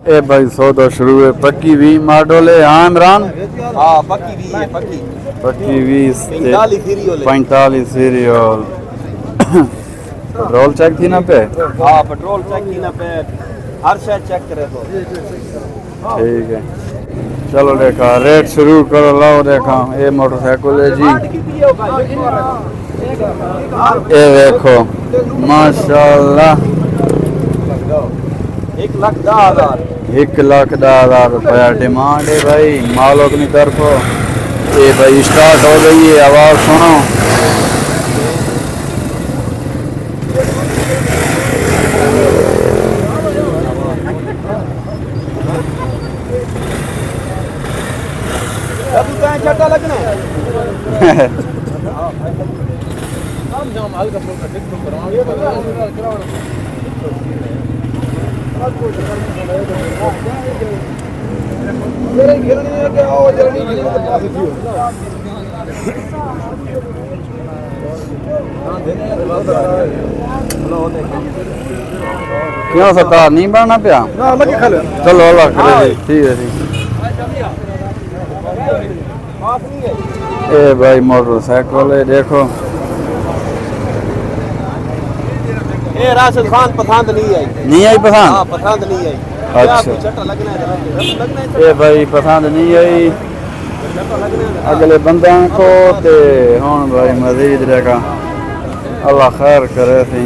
ए भाई सौदा शुरू है। पक्की 20 मॉडल है। हाँ इमरान, हाँ पक्की भी है पक्की पक्की 20 45 सीरियल। पेट्रोल चेक थी ना पे? हाँ पेट्रोल चेक की ना पे हर शय चेक करे तो ठीक है। चलो देखा रेट शुरू करो। लाओ देखा ये मोटरसाइकिल है जी। ये देखो माशाल्लाह 1,10,000 1,10,000 रुपया डिमांड है भाई मालिक की तरफ। ये भाई स्टार्ट हो गई है, आवाज़ सुनो। छटा लगना क्यों सरकार नहीं बनना पिया? चलो अल्लाह करे। ठीक है ठीक। ए भाई मोटरसाइकिल है देखो। ये राशिद खान पसंद नहीं आई। नहीं आई पसंद? हाँ पसंद नहीं आई। अच्छा छटा लगना है ये भाई पसंद नहीं आई अगले बंदे को ते हुन भाई मजीद रहेगा। अल्लाह खैर करे थी।